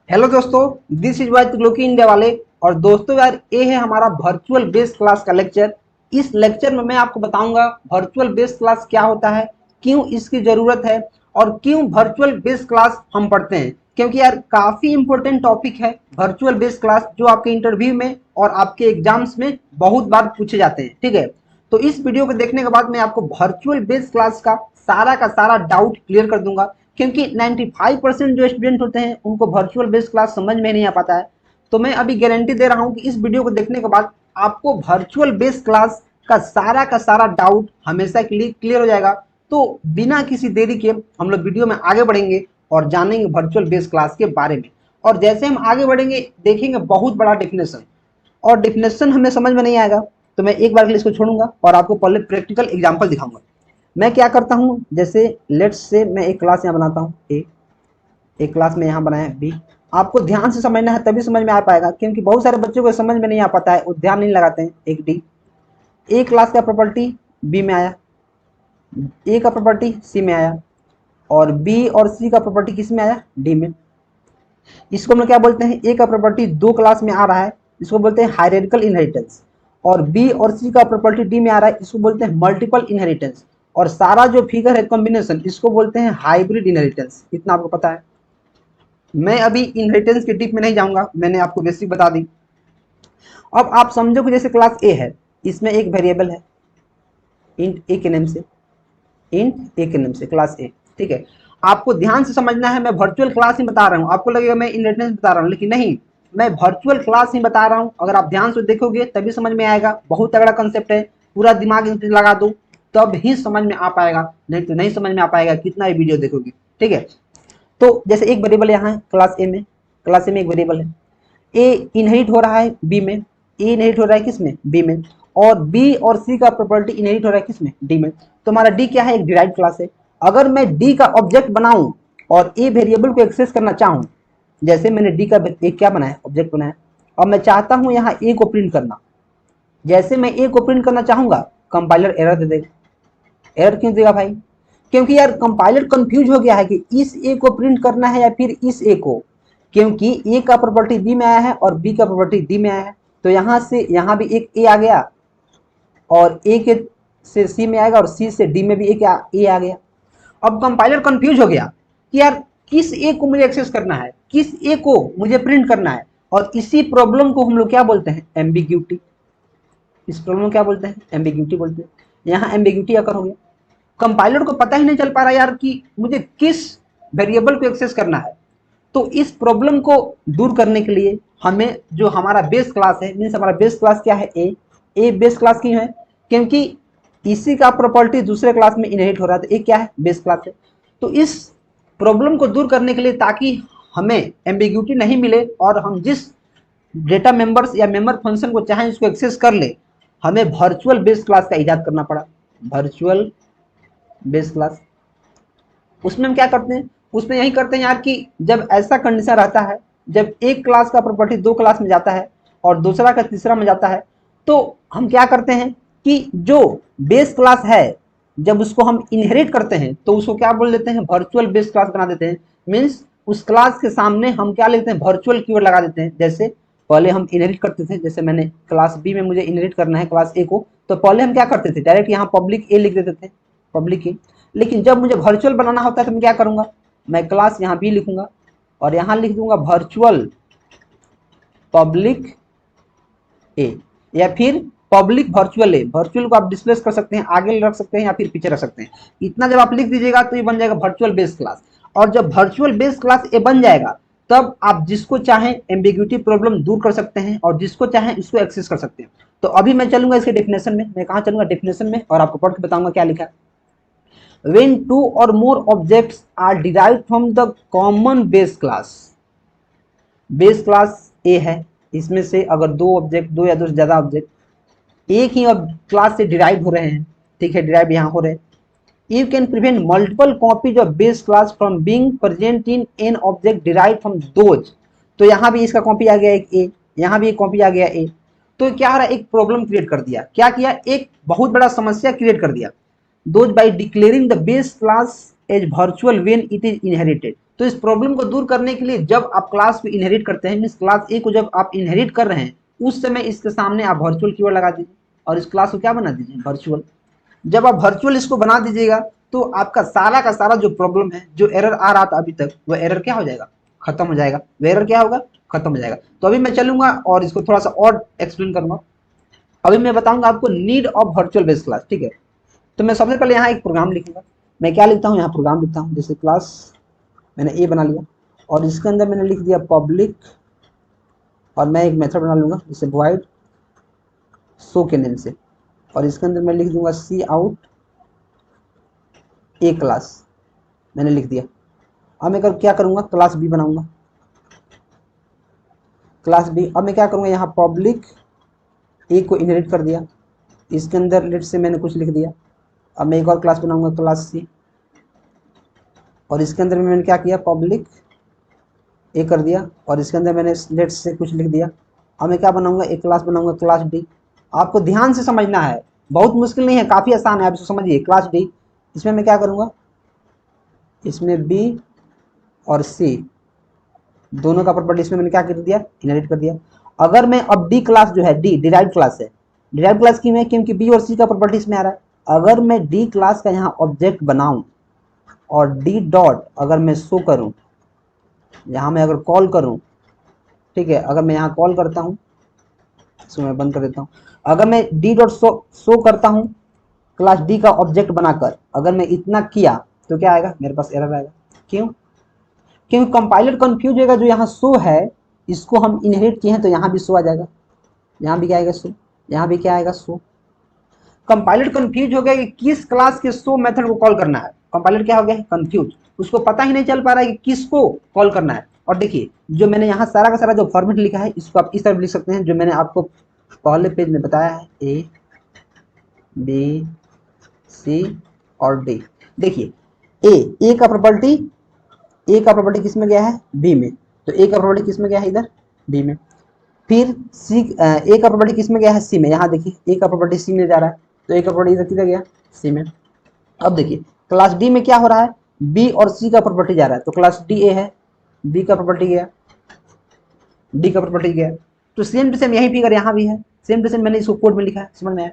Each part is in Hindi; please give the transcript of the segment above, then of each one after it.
हेलो दोस्तों, this is Y Trilokí India वाले। और दोस्तों यार, ये है हमारा वर्चुअल बेस क्लास का लेक्चर। इस लेक्चर में मैं आपको बताऊंगा वर्चुअल बेस क्लास क्या होता है, क्यों इसकी ज़रूरत है और क्यों वर्चुअल बेस क्लास हम पढ़ते हैं। क्योंकि यार काफ़ी इंपॉर्टेंट टॉपिक है वर्चुअल बेस क्लास, जो आपके इंटरव्यू में और आपके एग्जाम्स में बहुत बार पूछे जाते हैं। ठीक है, तो इस वीडियो को देखने के बाद मैं आपको वर्चुअल बेस क्लास का सारा डाउट क्लियर कर दूंगा। क्योंकि 95% जो स्टूडेंट होते हैं उनको वर्चुअल बेस क्लास समझ में नहीं आ पाता है। तो मैं अभी गारंटी दे रहा हूं कि इस वीडियो को देखने के बाद आपको वर्चुअल बेस क्लास का सारा डाउट हमेशा के लिए क्लियर हो जाएगा। तो बिना किसी देरी के हम लोग वीडियो में आगे बढ़ेंगे और जानेंगे वर्चुअल बेस क्लास के बारे में। और जैसे हम आगे बढ़ेंगे देखेंगे बहुत बड़ा डेफिनेशन, और डेफिनेशन हमें समझ में नहीं आएगा तो मैं एक बार के लिए इसको छोड़ूंगा और आपको पहले प्रैक्टिकल एग्जांपल दिखाऊंगा। मैं क्या करता हूँ, जैसे लेट्स से मैं एक क्लास यहाँ बनाता हूँ ए, एक क्लास में यहाँ बनाया बी। आपको ध्यान से समझना है तभी समझ में आ पाएगा, क्योंकि बहुत सारे बच्चों को समझ में नहीं आ पाता है, वो ध्यान नहीं लगाते हैं। एक डी, ए क्लास का प्रॉपर्टी बी में आया, ए का प्रॉपर्टी सी में आया, और बी और सी का प्रॉपर्टी किस में आया, डी में। इसको हम लोग क्या बोलते हैं, ए का प्रॉपर्टी दो क्लास में आ रहा है, इसको बोलते हैं हायरार्किकल इनहेरिटेंस। और बी और सी का प्रॉपर्टी डी में आ रहा है, इसको बोलते हैं मल्टीपल इनहेरिटेंस। और सारा जो फिगर है कॉम्बिनेशन, इसको बोलते हैं हाइब्रिड इनहेरिटेंस। इतना आपको पता है। मैं अभी इनहेरिटेंस के डीप में नहीं जाऊंगा, मैंने आपको बेसिक बता दी। अब आप समझो कि जैसे क्लास ए है, इसमें एक वेरिएबल है इंट ए के नेम से, इंट ए के नेम से क्लास ए। ठीक है, आपको ध्यान से समझना है, मैं वर्चुअल क्लास ही बता रहा हूँ। आपको लगेगा मैं इनहेरिटेंस बता रहा हूँ, लेकिन नहीं, मैं वर्चुअल क्लास ही बता रहा हूँ। अगर आप ध्यान से देखोगे तभी समझ में आएगा। बहुत तगड़ा कंसेप्ट है, पूरा दिमाग लगा दो तब ही समझ में आ पाएगा, नहीं तो नहीं समझ में आ पाएगा कितना ही वीडियो देखोगे। ठीक है, तो जैसे एक वेरिएबल यहाँ है क्लास ए में, क्लास ए में एक वेरिएबल है, ए इनहेरिट हो रहा है बी में, ए इनहेरिट हो रहा है किस में, बी में। और बी और सी का प्रॉपर्टी इनहेरिट हो रहा है किस में, डी में। तो हमारा डी क्या है, एक डिराइव्ड क्लास है। अगर मैं डी का ऑब्जेक्ट बनाऊं और ए वेरिएबल को एक्सेस करना चाहूं, जैसे मैंने डी का एक क्या बनाया, ऑब्जेक्ट बनाया, और मैं चाहता हूं यहाँ ए को प्रिंट करना। जैसे मैं ए को प्रिंट करना चाहूंगा, कंपाइलर एरर दे देगा। एरर क्यों देगा भाई, क्योंकि यार कंपाइलर कंफ्यूज हो गया है कि इस ए को प्रिंट करना है या फिर इस ए को। क्योंकि ए का प्रॉपर्टी बी में आया है और बी का प्रॉपर्टी डी में आया है, तो यहाँ से यहाँ भी एक ए आ गया, और ए के से सी में आएगा, और सी से डी में भी एक ए आ गया। अब कंपाइलर कंफ्यूज हो गया कि यार किस ए को मुझे एक्सेस करना है, किस ए को मुझे प्रिंट करना है। और इसी प्रॉब्लम को हम लोग क्या बोलते हैं, एम्बिग्यूटी। इस प्रॉब्लम को क्या बोलते हैं, एम्बिग्यूटी बोलते हैं। यहाँ एम्बिग्यूटी आकर हो गया, कंपाइलर को पता ही नहीं चल पा रहा यार कि मुझे किस वेरिएबल को एक्सेस करना है। तो इस प्रॉब्लम को दूर करने के लिए हमें जो हमारा बेस क्लास है, मीन्स हमारा बेस क्लास क्या है, ए बेस क्लास क्यों है, क्योंकि इसी का प्रॉपर्टी दूसरे क्लास में इनहेरिट हो रहा था, एक क्या है, बेस क्लास है। तो इस प्रॉब्लम को दूर करने के लिए, ताकि हमें एम्बिग्यूटी नहीं मिले और हम जिस डेटा मेंबर्स या मेंबर फंक्शन को चाहें इसको एक्सेस कर ले, हमें वर्चुअल बेस क्लास का इजाद करना पड़ा। वर्चुअल बेस क्लास, उसमें हम क्या करते हैं, उसमें यही करते हैं यार कि जब ऐसा कंडीशन रहता है, जब एक क्लास का प्रॉपर्टी दो क्लास में जाता है और दूसरा का तीसरा में जाता है, तो हम क्या करते हैं कि जो बेस क्लास है, जब उसको हम इनहेरिट करते हैं तो उसको क्या बोल देते हैं, वर्चुअल बेस क्लास बना देते हैं। मीन्स उस क्लास के सामने हम क्या लेते हैं, वर्चुअल कीवर्ड लगा देते हैं। जैसे पहले हम इनहेरिट करते थे, जैसे मैंने क्लास बी में मुझे इनहेरिट करना है क्लास ए को, तो पहले हम क्या करते थे, डायरेक्ट यहाँ पब्लिक ए लिख देते थे, पब्लिक ए। लेकिन जब मुझे वर्चुअल बनाना होता है तो मैं क्या करूंगा, मैं क्लास यहाँ बी लिखूंगा और यहाँ लिख दूंगा वर्चुअल पब्लिक ए, या फिर पब्लिक वर्चुअल ए। वर्चुअल को आप डिस्प्लेस कर सकते हैं, आगे रख सकते हैं या फिर पीछे रख सकते हैं। इतना जब आप लिख दीजिएगा तो ये बन जाएगा वर्चुअल बेस क्लास। और जब वर्चुअल बेस क्लास ए बन जाएगा, तब आप जिसको चाहें एम्बिग्यूटी प्रॉब्लम दूर कर सकते हैं और जिसको चाहें इसको एक्सेस कर सकते हैं। तो अभी मैं चलूंगा इसके डेफिनेशन में, मैं कहाँ चलूंगा, डेफिनेशन में, और आपको पढ़ के बताऊंगा क्या लिखा है। when two or more objects are derived from the common base class, base class ए है, इसमें से अगर दो ऑब्जेक्ट, दो या दो से ज्यादा ऑब्जेक्ट एक ही क्लास से डिराइव हो रहे हैं, ठीक है, डिराइव यहाँ हो रहे हैं, you can prevent multiple copies of base class from being present in an object derive from those. तो यहाँ भी इसका कॉपी आ गया एक ए, यहाँ भी एक कॉपी आ गया ए। तो क्या हो रहा है, एक प्रॉब्लम क्रिएट कर दिया, क्या किया, एक बहुत बड़ा समस्या क्रिएट कर दिया। those by declaring the base class as virtual when it is inherited। तो इस प्रॉब्लम को दूर करने के लिए जब आप क्लास को इनहेरिट करते हैं, मीन्स क्लास ए को जब आप इनहेरिट कर रहे हैं, उस समय इसके सामने आप वर्चुअल कीवर्ड लगा दीजिए और इस क्लास को क्या बना दीजिए, वर्चुअल। जब आप वर्चुअल इसको बना दीजिएगा तो आपका सारा का सारा जो प्रॉब्लम है, जो एरर आ रहा था अभी तक, वह एरर क्या हो जाएगा, खत्म हो जाएगा। वह एरर क्या होगा, खत्म हो जाएगा। तो अभी मैं चलूंगा और इसको थोड़ा सा और एक्सप्लेन करूंगा। अभी मैं बताऊंगा आपको need of virtual based class, ठीक है। तो मैं सबसे पहले यहाँ एक प्रोग्राम लिखूंगा। मैं क्या लिखता हूँ, यहाँ प्रोग्राम लिखता हूँ। जैसे क्लास मैंने ए बना लिया और इसके अंदर मैंने लिख दिया पब्लिक, और मैं एक मेथड बना लूंगा जैसे void शो के नेम से, और इसके अंदर मैं लिख दूंगा सी आउट ए क्लास, मैंने लिख दिया। अब मैं क्या करूंगा, क्लास बी बनाऊंगा, क्लास बी। अब मैं क्या करूंगा, यहाँ पब्लिक ए को इनहेरिट कर दिया, इसके अंदर लेट से मैंने कुछ लिख दिया। अब मैं एक और क्लास बनाऊंगा, क्लास सी, और इसके अंदर मैंने क्या किया, पब्लिक ए कर दिया, और इसके अंदर मैंने लेट से कुछ लिख दिया। अब मैं क्या बनाऊंगा, एक क्लास बनाऊंगा, क्लास डी। आपको ध्यान से समझना है, बहुत मुश्किल नहीं है, काफ़ी आसान है, आप इसको समझिए। क्लास डी, इसमें मैं क्या करूंगा, इसमें बी और सी दोनों का प्रॉपर्टी इसमें मैंने क्या कर दिया, इनहेरिट कर दिया। अगर मैं अब डी क्लास जो है, डी डिराइव क्लास है, डिराइव क्लास की मैं, क्योंकि बी और सी का प्रॉपर्टी इसमें आ रहा है। अगर मैं डी क्लास का यहाँ ऑब्जेक्ट बनाऊं और डी डॉट अगर मैं शो करूं, यहाँ मैं अगर कॉल करूं, ठीक है, अगर मैं यहाँ कॉल करता हूँ, इसको मैं बंद कर देता हूँ। अगर मैं डी डॉट शो करता हूँ क्लास डी का ऑब्जेक्ट बनाकर, अगर मैं इतना किया तो क्या आएगा, मेरे पास एरर आएगा। क्यों, क्योंकि कंपाइलर कंफ्यूज होगा, जो यहाँ शो है इसको हम इनहेरिट किए हैं तो यहाँ भी शो आ जाएगा, यहाँ भी क्या आएगा, शो, यहाँ भी क्या आएगा, शो। कंपाइलर कंफ्यूज हो गया कि किस क्लास के शो मेथड को कॉल करना है। कंपाइलर क्या हो गया है, कंफ्यूज, उसको पता ही नहीं चल पा रहा है कि किसको कॉल करना है। और देखिए, जो मैंने यहाँ सारा का सारा जो फॉर्मेट लिखा है, इसको आप इस तरह लिख सकते हैं, जो मैंने आपको पहले पेज में बताया है, ए बी सी और डी। देखिए, ए का प्रॉपर्टी, ए का प्रॉपर्टी किस में गया है, बी में, तो ए का प्रॉपर्टी किस में गया है, इधर बी में। फिर सी, ए का प्रॉपर्टी किस में गया है, सी में। यहाँ देखिए ए का प्रॉपर्टी सी में जा रहा है, तो ए का प्रॉपर्टी इधर किधर गया, सी में। अब देखिए क्लास डी में क्या हो रहा है, बी और सी का प्रॉपर्टी जा रहा है, तो क्लास डी ए है, बी का प्रॉपर्टी गया, डी का प्रॉपर्टी गया। तो सेम टू सेम यहीं फिगर यहाँ भी है, सेम टू सेम मैंने इसको कोड में लिखा है, समझ में आया।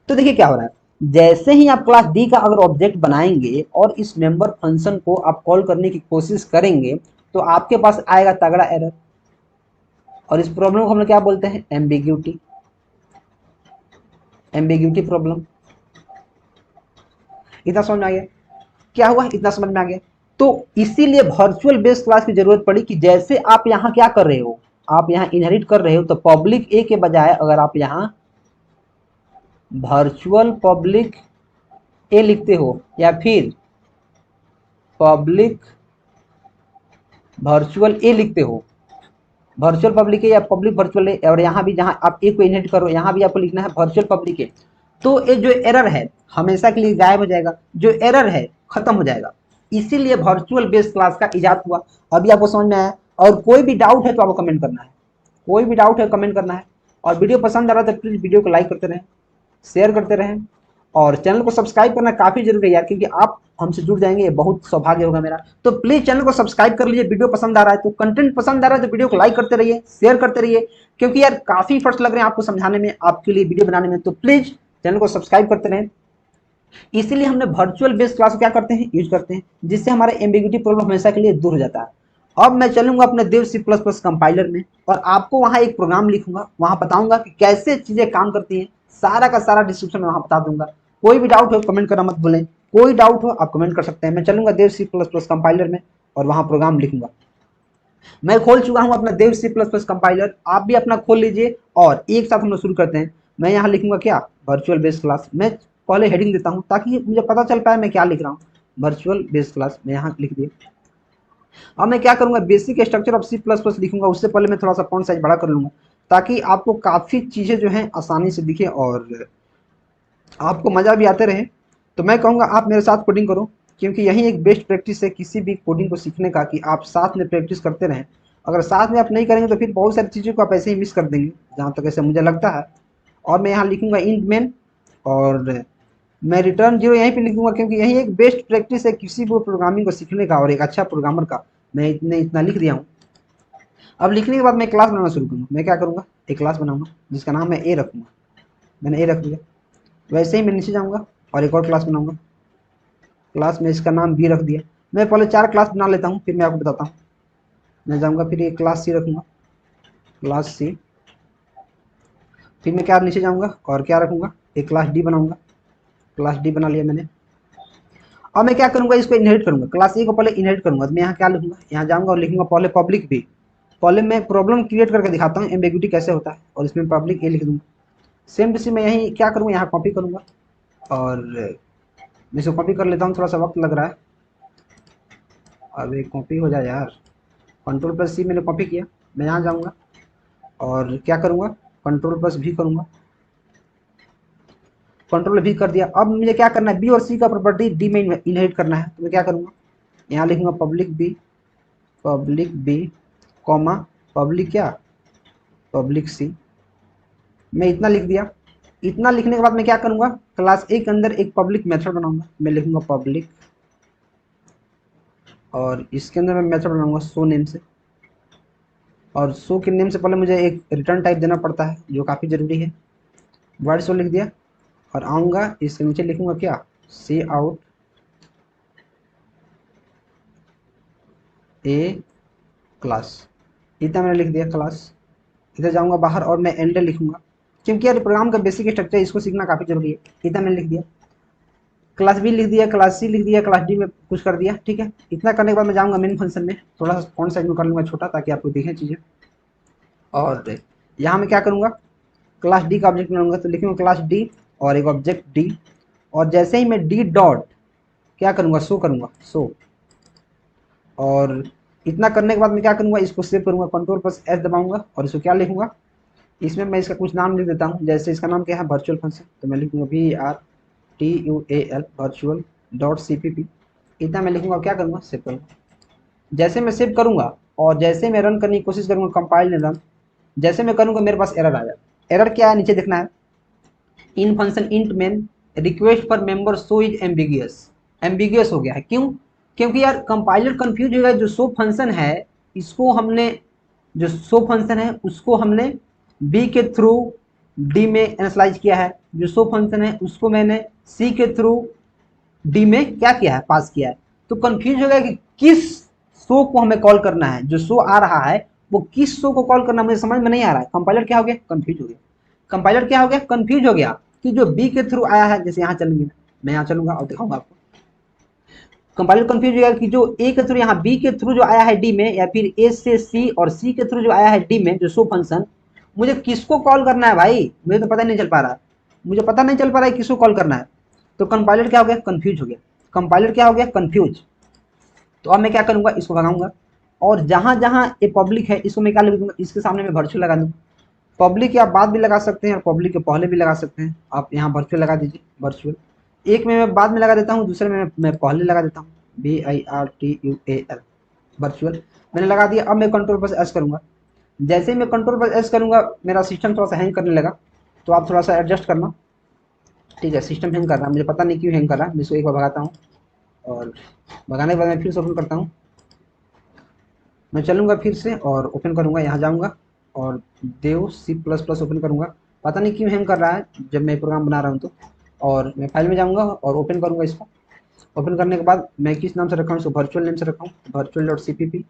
तो देखिए क्या हो रहा है, जैसे ही आप क्लास डी का अगर ऑब्जेक्ट बनाएंगे और इस मेंबर फंक्शन को आप कॉल करने की कोशिश करेंगे, तो आपके पास आएगा तगड़ा एरर। और इस प्रॉब्लम को हम लोग क्या बोलते हैं, एम्बिग्यूटी, एम्बिग्यूटी प्रॉब्लम। इतना समझ में आ गया, क्या हुआ, इतना समझ में आ गया। तो इसीलिए वर्चुअल बेस्ड क्लास की जरूरत पड़ी कि जैसे आप यहाँ क्या कर रहे हो, आप यहाँ इनहेरिट कर रहे हो, तो पब्लिक ए के बजाय अगर आप यहाँ वर्चुअल पब्लिक ए लिखते हो, या फिर पब्लिक वर्चुअल ए लिखते हो, वर्चुअल पब्लिक है या पब्लिक वर्चुअल है, और यहाँ भी जहाँ आप ए को इनहेरिट करो, यहाँ भी आपको लिखना है वर्चुअल पब्लिक है, तो ये जो एरर है हमेशा के लिए गायब हो जाएगा, जो एरर है खत्म हो जाएगा। इसीलिए वर्चुअल बेस्ड क्लास का इजाद हुआ। अभी आपको समझ में आया, और कोई भी डाउट है तो आपको कमेंट करना है, कोई भी डाउट है कमेंट करना है। और वीडियो पसंद आ रहा है तो प्लीज वीडियो को लाइक करते रहें, शेयर करते रहें, और चैनल को सब्सक्राइब करना काफी जरूरी है यार, क्योंकि आप हमसे जुड़ जाएंगे, ये बहुत सौभाग्य होगा मेरा। तो प्लीज चैनल को सब्सक्राइब कर लीजिए। वीडियो पसंद आ रहा है तो, कंटेंट पसंद आ रहा है तो वीडियो को लाइक करते रहिए, शेयर करते रहिए, क्योंकि यार काफी एफर्ट्स लग रहे हैं आपको समझाने में, आपके लिए वीडियो बनाने में। तो प्लीज चैनल को सब्सक्राइब करते रहें। इसीलिए हमने वर्चुअल बेस्ड क्लास क्या करते हैं, यूज करते हैं, जिससे हमारा एम्बिग्यूटी प्रॉब्लम हमेशा के लिए दूर हो जाता है। अब मैं चलूंगा अपने देव सी प्लस प्लस कंपाइलर में, और आपको वहां एक प्रोग्राम लिखूंगा, वहां बताऊंगा कि कैसे चीजें काम करती हैं, सारा का सारा डिस्क्रिप्शन में वहां बता दूंगा। कोई भी डाउट हो कमेंट करना मत भूलें, कोई डाउट हो आप कमेंट कर सकते हैं। मैं चलूंगा देव सी प्लस प्लस कंपाइलर में और वहां प्रोग्राम लिखूंगा। मैं खोल चुका हूं अपना देव सी प्लस प्लस कंपाइलर, आप भी अपना खोल लीजिए और एक साथ हम लोग शुरू करते हैं। मैं यहाँ लिखूंगा क्या, वर्चुअल बेस्ड क्लास। मैं पहले हेडिंग देता हूँ ताकि मुझे पता चल पाए मैं क्या लिख रहा हूँ, वर्चुअल बेस्ड क्लास मैं यहाँ लिख दिया। अब मैं क्या करूंगा, basic structure of C plus plus लिखूंगा। उससे पहले मैं थोड़ा सा फॉन्ट साइज बड़ा कर लूंगा ताकि आपको काफ़ी चीज़ें जो हैं आसानी से दिखे और आपको मज़ा भी आते रहे। तो मैं कहूँगा आप मेरे साथ कोडिंग करो, क्योंकि यही एक बेस्ट प्रैक्टिस है किसी भी कोडिंग को सीखने का, कि आप साथ में प्रैक्टिस करते रहें। अगर साथ में आप नहीं करेंगे तो फिर बहुत सारी चीज़ों को आप ऐसे ही मिस कर देंगे, जहाँ तक ऐसे मुझे लगता है। और मैं यहाँ लिखूंगा इंट मेन, और मैं रिटर्न जीरो यहीं पे लिखूंगा, क्योंकि यही एक बेस्ट प्रैक्टिस है किसी भी प्रोग्रामिंग को सीखने का और एक अच्छा प्रोग्रामर का, मैं इतना लिख दिया हूँ। अब लिखने के बाद मैं क्लास बनाना शुरू करूँगा। मैं क्या करूँगा, एक क्लास बनाऊंगा जिसका नाम मैं ए रखूँगा। मैंने ए रख दिया। वैसे ही मैं नीचे जाऊँगा और एक और क्लास बनाऊँगा। क्लास में इसका नाम बी रख दिया। मैं पहले 4 क्लास बना लेता हूँ, फिर मैं आपको बताता हूँ। मैं जाऊँगा, फिर एक क्लास सी रखूँगा, क्लास सी। फिर मैं क्या नीचे जाऊँगा और क्या रखूँगा, एक क्लास डी बनाऊँगा। क्लास डी बना लिया मैंने। अब मैं क्या करूँगा, इसको इनहेरिट करूँगा। क्लास ए को पहले इनहेरिट करूँगा। तो मैं यहाँ क्या लिखूँगा, यहाँ जाऊँगा और लिखूँगा पहले पब्लिक बी। पहले मैं प्रॉब्लम क्रिएट करके दिखाता हूँ एम्बिग्यूटी कैसे होता है, और इसमें पब्लिक ए लिख दूँगा। सेम टू सेम मैं यहीं क्या करूँगा, यहाँ कॉपी करूँगा और मैं इसको कॉपी कर लेता हूँ। थोड़ा सा वक्त लग रहा है, अब एक कॉपी हो जाए यार। Ctrl+C मैंने कॉपी किया। मैं यहाँ जाऊँगा और क्या करूँगा, Ctrl+V करूँगा। Ctrl+V कर दिया। अब मुझे क्या करना है, बी और सी का प्रॉपर्टी डी में इनहेरिट करना है। तो मैं क्या करूँगा, यहाँ लिखूँगा पब्लिक बी कॉमा पब्लिक क्या, पब्लिक सी। मैं इतना लिख दिया। इतना लिखने के बाद मैं क्या करूँगा, क्लास ए के अंदर एक पब्लिक मेथड बनाऊँगा। मैं लिखूँगा पब्लिक, और इसके अंदर मैं मेथड बनाऊँगा शो नेम से। और शो के नेम से पहले मुझे एक रिटर्न टाइप देना पड़ता है, जो काफ़ी ज़रूरी है। वर्ड शो लिख दिया और आऊँगा, इसके नीचे लिखूँगा क्या, सी आउट ए क्लास। इतना मैंने लिख दिया क्लास। इधर जाऊँगा बाहर और मैं एंडर लिखूँगा, क्योंकि यार प्रोग्राम का बेसिक स्ट्रक्चर इसको सीखना काफ़ी जरूरी है। इतना मैंने लिख दिया। क्लास बी लिख दिया, क्लास सी लिख दिया, क्लास डी में कुछ कर दिया। ठीक है, इतना करने के बाद मैं जाऊँगा मेन फंक्शन में। थोड़ा सा फॉन्ट साइज में कर लूँगा छोटा, ताकि आपको दिखें चीज़ें। और यहाँ मैं क्या करूँगा, क्लास डी का ऑब्जेक्ट बनाऊँगा। तो लिखूँगा क्लास डी और एक ऑब्जेक्ट डी, और जैसे ही मैं डी डॉट क्या करूँगा, शो करूँगा, शो। और इतना करने के बाद मैं क्या करूँगा, इसको सेव करूँगा, Ctrl+S दबाऊँगा और इसको क्या लिखूँगा, इसमें मैं इसका कुछ नाम लिख देता हूँ। जैसे इसका नाम क्या है, वर्चुअल फंक्शन। तो मैं लिखूँगा VRTUAL वर्चुअल डॉट CPP। इतना मैं लिखूँगा, क्या करूँगा, सेव करूँगा। जैसे मैं सेव करूँगा और जैसे मैं रन करने की कोशिश करूँगा, कंपाइल एंड रन, जैसे मैं करूँगा मेरे पास एरर आ जाए। एरर क्या है, नीचे देखना है, in function int main request for member show is ambiguous हो गया है। क्यों, क्योंकि यार कंपाइलर कंफ्यूज हो गया। जो शो फंक्शन है इसको हमने, जो शो फंक्शन है उसको हमने बी के थ्रू डी में इनिशियलाइज किया है। जो शो फंक्शन है उसको मैंने सी के थ्रू डी में क्या किया है, पास किया है। तो कंफ्यूज हो गया कि किस शो को हमें कॉल करना है। जो शो आ रहा है वो किस शो को कॉल करना मुझे समझ में नहीं आ रहा है। कंपाइलर क्या हो गया, कंफ्यूज हो गया। कंपाइलर क्या हो गया, कंफ्यूज हो गया कि जो बी के थ्रू आया है, जैसे यहाँ चलेंगे, मैं यहाँ चलूंगा और दिखाऊंगा आपको। कंपाइलर कंफ्यूज हो गया कि जो ए के थ्रू यहाँ बी के थ्रू जो आया है डी में, या फिर ए से सी और सी के थ्रू जो आया है डी में, जो शो फंक्शन, मुझे किसको कॉल करना है भाई, मुझे तो पता नहीं चल पा रहा है। मुझे पता नहीं चल पा रहा है किसको कॉल करना है। तो कंपाइलर क्या हो गया, कंफ्यूज हो गया। कंपाइलर क्या हो गया, कंफ्यूज। तो अब मैं क्या करूंगा, इसको भगाऊंगा, और जहां जहां ये पब्लिक है इसको मैं क्या लिख दूंगा, इसके सामने मैं वर्चुअल लगा दूंगा। पब्लिक आप बाद भी लगा सकते हैं और पब्लिक के पहले भी लगा सकते हैं। आप यहाँ वर्चुअल लगा दीजिए, वर्चुअल। एक में मैं बाद में लगा देता हूँ, दूसरे में मैं पहले लगा देता हूँ, VIRTUAL वर्चुअल। मैंने लगा दिया। अब मैं Ctrl+S करूँगा। जैसे ही मैं Ctrl+S करूँगा मेरा सिस्टम थोड़ा सा हैंग करने लगा, तो आप थोड़ा सा एडजस्ट करना। ठीक है, सिस्टम हैंग कर रहा है, मुझे पता नहीं क्यों हैंग कर रहा है। मैं इसको एक बार भगाता हूँ, और भगाने के बाद मैं फिर से ओपन करता हूँ। मैं चलूँगा फिर से और ओपन करूँगा, यहाँ जाऊँगा और देव C++ ओपन करूँगा। पता नहीं क्यों हैंग कर रहा है जब मैं प्रोग्राम बना रहा हूँ तो। और मैं फाइल में जाऊँगा और ओपन करूँगा इसको। ओपन करने के बाद मैं किस नाम से रखा हूँ, इसको वर्चुअल नेम से रखा हूँ, virtual.cpp।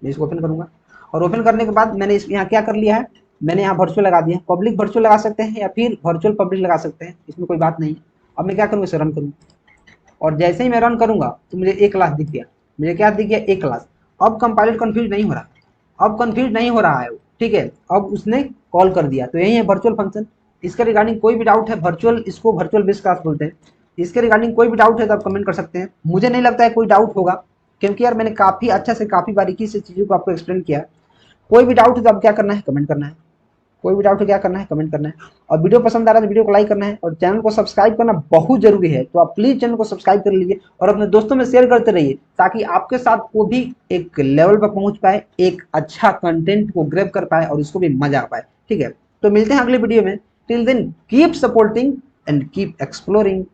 मैं इसको ओपन करूँगा, और ओपन करने के बाद मैंने इस यहाँ क्या कर लिया है, मैंने यहाँ वर्चुअल लगा दिया। पब्लिक वर्चुअल लगा सकते हैं या फिर वर्चुअल पब्लिक लगा सकते हैं, इसमें कोई बात नहीं। अब मैं क्या करूँगा, इसे रन करूँगा, और जैसे ही मैं रन करूँगा तो मुझे एक क्लास दिख गया। मुझे क्या दिख गया, एक क्लास। अब कंपाइलर कंफ्यूज नहीं हो रहा, अब कंफ्यूज नहीं हो रहा है वो। ठीक है, अब उसने कॉल कर दिया। तो यही है वर्चुअल फंक्शन। इसके रिगार्डिंग कोई भी डाउट है, वर्चुअल, इसको वर्चुअल बेस क्लास बोलते हैं। इसके रिगार्डिंग कोई भी डाउट है तो आप कमेंट कर सकते हैं। मुझे नहीं लगता है कोई डाउट होगा, क्योंकि यार मैंने काफ़ी अच्छा से, काफ़ी बारीकी से चीज़ों को आपको एक्सप्लेन किया। कोई भी डाउट है तो आप क्या करना है, कमेंट करना है। कोई भी डाउट है क्या करना है, कमेंट करना है। और वीडियो पसंद आ रहा है तो वीडियो को लाइक करना है, और चैनल को सब्सक्राइब करना बहुत जरूरी है। तो आप प्लीज चैनल को सब्सक्राइब कर लीजिए और अपने दोस्तों में शेयर करते रहिए, ताकि आपके साथ वो भी एक लेवल पर पहुंच पाए, एक अच्छा कंटेंट को ग्रैब कर पाए और उसको भी मजा आ पाए। ठीक है, तो मिलते हैं अगले वीडियो में। Till then keep supporting and keep exploring.